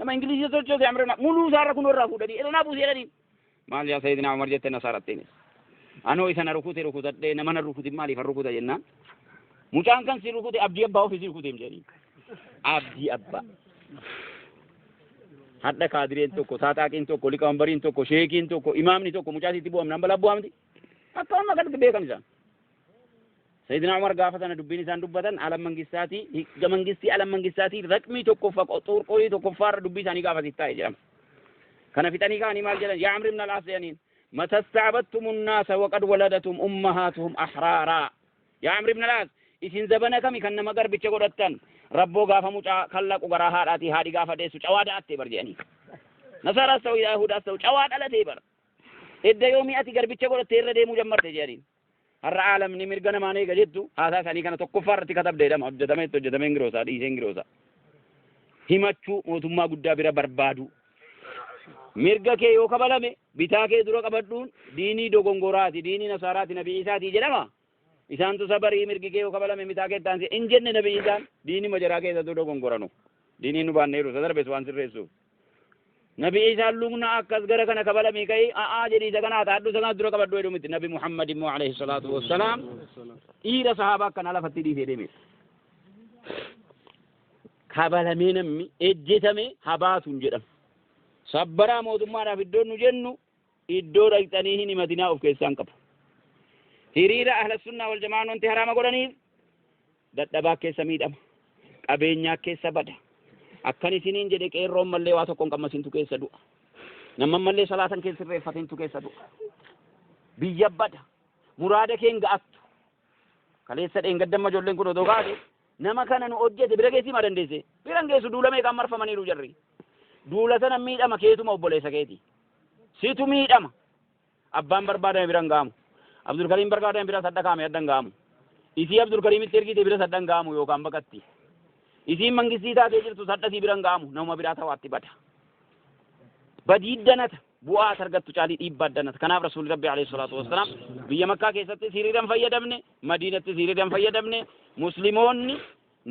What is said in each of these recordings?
nama ingilizii sochoose amrina muluu isaarra kun warraa fuudhanii elanaa buusee jedhanii maal yaa sayyidina Umar jette nasaarattiinis anoo isa na rukutadhee nama na rukutin maaliif an rukuta jennaan mucaan kan si rukute abdii abbaa ofii si rukuteem jedhanii abdii abbaa hadda kaadireen tokko taataaqiin tokko liqaambariin tokko sheekiin tokko imaamni tokko mucaa sitti bu'amnaan balaa bu'amti akkasuma kan beekan isaan sayyidina Umar gaafa sana dubbiin isaan dubbatan alam mangistaati gamangisti alam mangistaati raqmii tokko qorqorii tokko faarra dubbii isaanii gaafa sittaa'e jedhama kana fixanii kaanii maal jedhan yaa Amr ibn al-As jedhaniin متى استعبدتم الناس وقد ولدتهم أمهاتهم أحرارا يا عمرو بن العاص إسين زبنا كمي كان مغر بيتش غدتن ربو غافا موچا خلق غرا هاداتي هادي غافا ديسو چوادا اتي برجاني نصارى سو يهودا سو چوادا لدي بر اد يومي اتي غر بيتش غدت تير دي مجمر تجارين هر عالم ني مرغنا ماني گجتو هذا ثاني كان تو كفار تي كتب ديدم حجتمه تو جدمه انگروسا دي انگروسا himachu mootummaa guddaa bira barbaadu mirga kee yoo kabalame bitaa kee dura qabadhuun diinii dogongoraati diinii nasaaraati nabii isaati jedhama isaantu sabarii mirgi kee yoo kabalame bitaa kee taansi in jenne nabii isaan diinii majaraa keessattuu dogongoranu diinii nu baanneeru sadarbees waan sirreessuuf nabii isaan lugna akkas gara kana kabalame kai jedhii isa kana taadhu sana dura qabadhu jedhu miti nabi Muhammad immoo alayhi salaatu wassalaam dhiira sahaabaa akkana lafatti dhiisee deeme kabalamee namni ejjetame habaatuun jedhama sabbaraa mootummaadhaaf iddoon nu jennu iddoo dhaqxanii hin himatinaa of keessaan qabu hiriira ahla sunnaa wal jamaa wanti haraama godhaniif dadhabaa keessa miidhama qabeenyaa keessa bada akkan isiniin jedhe qeerroon mallee waa tokkoon qammasintu keessa du'a namman mallee salaatan keessa reeffatintu keessa du'a biyya bada muraada keen ga'attu kaleessa dheengaddamma ijoolleen kun odoo kaate nama kana nu hojjete bira geessii ma dandeesse biran geessu duulamee kan marfamaniiru jarri duula sana miidhama keetuma obboleessa keeti situ miidhama abbaan barbaadame biran gaamu Abdul Karim barbaadame bira saddaqaame addan gaamu isii Abdul Karimitti ergite bira saddan gaamu yookaan baqatti isiin mangistii taatee jirtu saddasii biran gaamu nama biraa tawaatti bada badiiddanata bu'aa argattu caalii dhiibbaaddanata kanaaf rasuulli rabbi alayhi salaatu wassalaam biyya makkaa keessatti hiriiraan fayyadamne madiinatti hiriiraan fayyadamne muslimoonni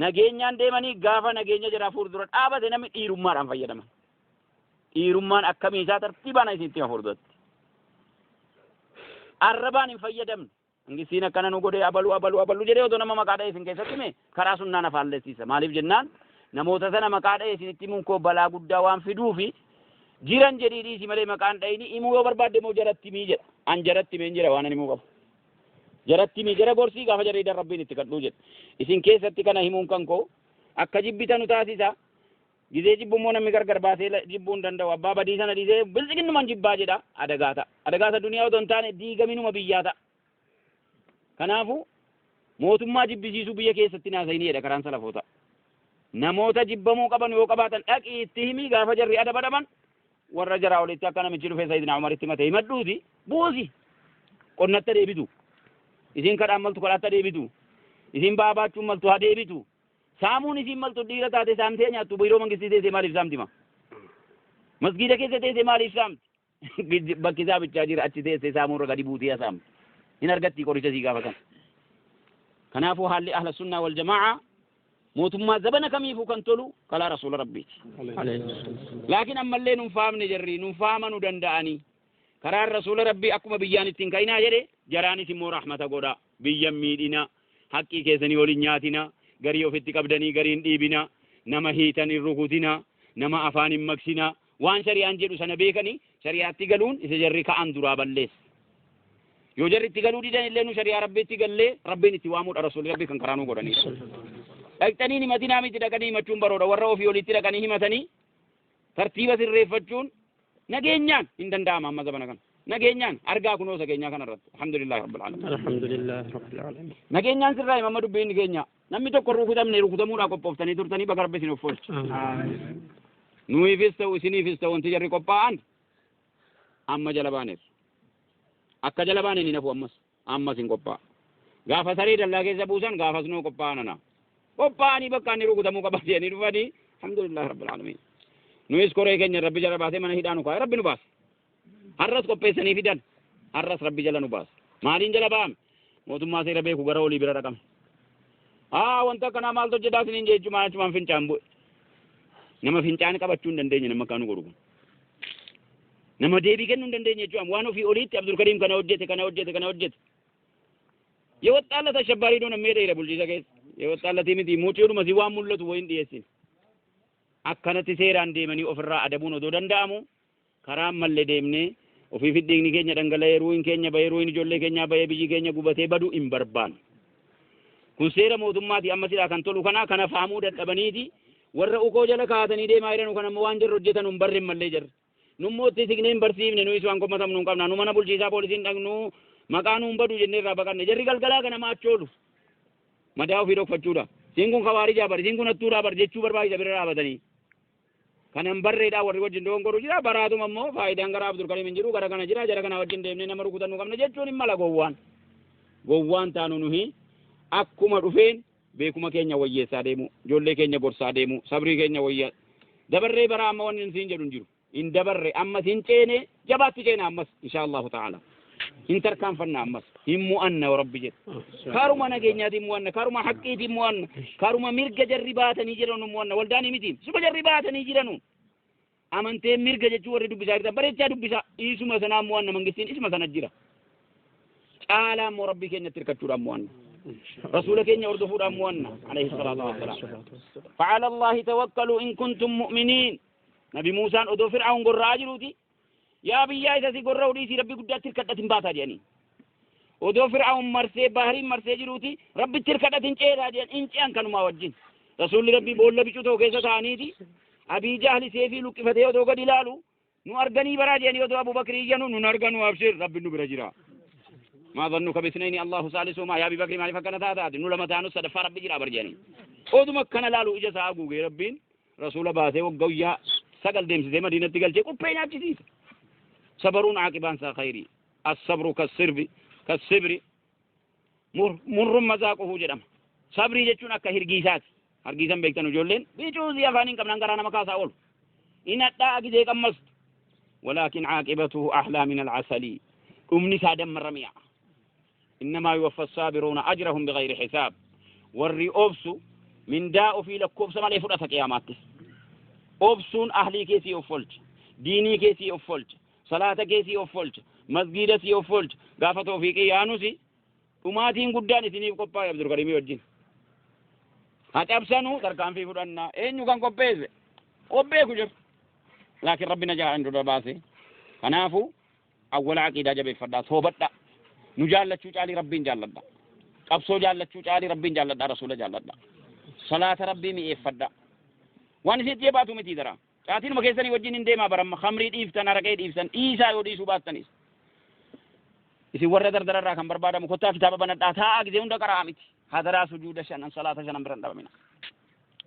nageenyaan deemanii gaafa nageenya jira fuuldura dhaabate namni dhiirummaadhaan fayyadaman dhiirummaan akkamii isaa tartiibaan isitti fuulduratti arrabaan hin fayyadamne ingisiin akkana nu godhee abalu jedhee odoo nama maqaa dha'ee isin keessatti hime karaa sunnaan afaalleessiisa maaliif jennaan namoota sana maqaa dha'ee isinitti himuun koo balaa guddaa waan fiduufi jiran jedhii dhiisi malee maqaan dha'ini himuu yoo barbaadde moo jaratti mii jedha an jaratti meen jira waan ani himuu qabu jaratti mii jara gorsii gaafa jareedan rabbiin itti kadhuu jedha isin keessatti kana himuun kan koo akka jibbitanu taasisa gizee jibbummoo namni gargar baasee jibbuu hin danda'u abbaa badii sana dhiisee bilisiginnuman jibbaa jedha adagaata duniyaa odoo hin taane diigaminuma biyyaa ta'a kanaafu mootummaa jibbisiisuu biyya keessatti naasayinii jedha karaan salafoota namoota jibbamuu qaban yoo qabaatan dhaqii itti himii gaafa jarri adaba dhaban warra jaraa olitti akka namichi dhufee sayyidina Umaritti mate himadhuuti buusi qonnatta deebitu isin kadhaan maltu kadhatta deebitu isin baabaachuun maltu haa deebitu saamuun isin maltu dhiira taate saamtee nyaattu biiroo mangistii teessee maaliif saamtima masgiida keessa teessee maaliif saamti bakki isaa bichaa jira achi teessee saamuun irra gadi buutee saamti hin argatti qoricha sii gaafatan kanaafuu haalli ahla sunnaa wal jamaa mootummaa zabana kamiifuu kan tolu kalaa rasuula rabbiiti laakiin ammallee nun faamne jarri nun faamanu danda'anii karaan rasuula rabbii akkuma biyyaan ittiin ka'inaa jedhe jaraanis immoo rahmata godha biyyan miidhina haqqii keessanii waliin nyaatina garii ofitti qabdanii gariin dhiibina nama hiitan hin rukutina nama afaan hin maksina waan shari'aan jedhu sana beekanii shari'aatti galuun isa jarri ka'an duraa balleessa yoo jarri itti galuu didan illee nu shari'aa rabbiitti gallee rabbiin itti waamuudha rasuulli rabbii kan karaa nu godhanii dhaqxanii himatinaa miti dhaqanii himachuun baroodha warra ofii olitti dhaqanii himatanii tartiiba sirreeffachuun nageenyaan hin danda'ama amma zabana kana nageenyaan argaa kunoo sageenyaa kanarratti alhamdulillahi rabbil alamin nageenyaan sirraa himama dubbiin keenya namni tokko rukutamuudhaa qophooftanii turtanii bakka rabbi isin offolchu nuyiifis ta'u isiniifis ta'u wanti jarri qophaa'an amma jala baaneef akka jala baaneen hin hafu ammas hin qophaa'a gaafa sarii dallaa keessa buusan gaafas nuu qophaa'anana qophaa'anii bakka inni rukutamuu qaba jedhanii dhufanii alhamdulillahi rabbil alamin nuyis koree keenya rabbi jala baasee mana hidhaa nu kaa'e rabbi nu baase har'as qopheessanii fidan har'as rabbi jala nu baase maaliin jala ba'ame mootummaa seera beeku gara olii bira dhaqame wanta akkanaa maaltu hojjetaa isiniin jechumaan achumaan fincaan bu'e nama fincaan qabachuu hin dandeenye nama kaanu godhu nama deebii kennuu hin dandeenye jechuudha waan ofii oliitti Abdul Karim kana hojjete yoo xaallata shabbarii doon ammee dheera bulchiisa keessa yoo xaallati miti muuciidhuma si waan mul'atu wayin dhiyeessin akkanatti seeraan deemanii ofirraa adabuun odoo danda'amu karaan mallee deemnee ofii fiddiigni keenya dhangala'ee ruuhin keenya bahee ruuhin ijoollee keenyaa bahee biyyi keenya gubatee baduu hin barbaannu kun seera mootummaati amma silaa kan tolu kana faamuu dadhabaniiti warra ukoo jala kaatanii deemaa jiran kan amma waan jarri hojjetan hin barreen mallee jarri nummoo itti signeen barsiifne nuyi waan kommatamnu hin qabna nu mana bulchiisaa poolisiin dhaqnu maqaa nuun badu jennee irraa baqanne jarri galgalaa kana maachoolu madaa ofii dhokfachuudha siin kun kawaarijaa bari siin kun hattuudhaa bari jechuu barbaachisa bira dhaabatanii kanan barreedhaa warri wajjin doongoru jira baraatuma immoo faayidaan gara Abdul Karim hin jiru gara kana jira jara kana wajjin deemnee nama rukutannu qabna jechuun hin mala gowwaan taanu nuhi akkuma dhufeen beekuma keenya wayyeessaa deemu ijoollee keenya gorsaa deemu sabrii keenya wayya dabarree bara amma wanni siin jedhu hin jiru in dabarre amma siin ceene jabaatti ceena ammas inshallah ta'ala in tarkaanfanna ammas hin mu'anna rabbi jedhe karuma nageenyaati mu'anna karuma haqqiiti mu'anna karuma mirga jarri baatanii jiran mu'anna waldaani miti suba jarri baatanii jiran amantee mirga jechuu warri dubbisaa jirtan bareechaa dubbisa isuma sanaa mu'anna mangistiin isuma sana jira caalaa moo rabbi keenyatti hirkachuudhaan mu'anna رسول كين يردفوا أموانا عليه الصلاة والسلام فعلى الله توكلوا إن كنتم مؤمنين نبي موسى أدو فرعون قر راجلوتي يا بيا إذا سي قر رودي ربي قد تركت تنباتا جاني أدو فرعون مرسي بحرين مرسي جلوتي ربي تركت تنجيرا جان إنجي أنكن ما وجين رسول ربي بول لبي شتو كيسا تانيتي أبي جهل سيفي لك فتيه أدو قد لالو نو أرغني براجاني أدو أبو بكر يجانو نو نرغنو أبشر ربي نو برجرا ما ظنك باثنين الله ثالثهما يا ابي بكر ما فكنا تاتا نو لما تانو صدف ربي جرا برجاني اودو مكنا لالو اجا ساغو ربين رسول باسه وغويا سغل ديم سي مدينه تيغل تي كوبينا تي صبرون عاقبان سا خيري الصبر كالصبر مر مذاقه جدم صبري جچون اك هرغيسات هرغيسان بيكتنو جولين بيچوزي افانين كم نغرانا مكاسا اول ان ادا اگي قمس ولكن عاقبته احلى من العسل امني سادم مرميا إنما يوفى الصابرون أجرهم بغير حساب والري أوبسو من داء في لكوب سمالي فرأة قيامات أوبسون أهلي كيسي أفولج ديني كيسي أفولج صلاة كيسي أفولج مسجد سي أفولج غافتو في قيانوسي وماتين قداني سنيف قبا يبدو الكريمي وجين هاتبسانو تركان في فرأنا إنيو كان قبيز قبيكو جب لكن ربنا جاء عنده دباسي فنافو أول عقيدة جبه فردا صوبتا نجالة علي ربين جالدا قبصو جالة علي ربين جالدا رسول جالدا صلاة ربي مي إفدا وان سيت يباتو متي درا تاتين مكيسني وجين انديما برم خمري إفتن رقيد إفتن إيسا يودي سباتنيس إسي ورد در را كم بربادا مكتا كتابا بندا تا أجزي عند كرامت هذا را سجود شان صلاة شان برندا بمنا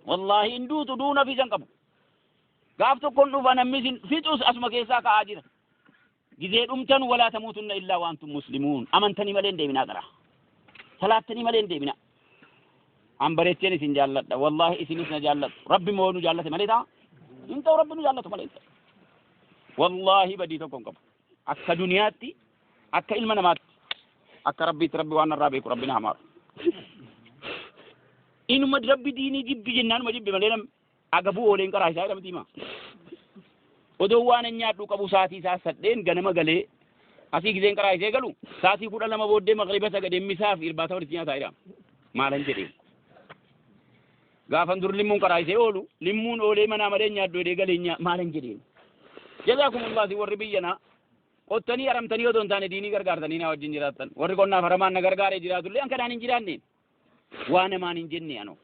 والله إندو تدون في جنكب قافتو كنو فنمسين فيتوس أسمى كيسا كاجر جزيد أمتن ولا تموتن إلا وأنتم مسلمون أمنتني ملين دي من أقرأ ثلاثتني ملين دي من أم بريتني سن جالت والله إسنسنا جالت ربي مونو جالت مليتا انت ربي جالت مليتا والله بديتكم كم أكا دنياتي أكا علم نمات أكا ربي تربي وانا ربي ربنا همار إنو مد ربي ديني جب جنان مجب ملينم أقبو أولين كراهي سايدا متيما odoo waan nyaadhu qabu saatii isaa sadeen ganama galee asii gizeen karaa isee galu saatii 12 booddee magriba sagadee misaaf irbaata walitti nyaataa jira maalan jedhee gaafan dur limmuun karaa isee oolu limmuun oolee manaa malee nyaadhu edee galee maalan jedhee jazaakumullahu warri biyyana qottanii aramtanii odoo hin taane diinii gargaartanii na wajjin jiraattan warri qonnaaf haramaan na gargaaree jiraatullee an kanaan hin jiraanne waan namaan hin jenne ano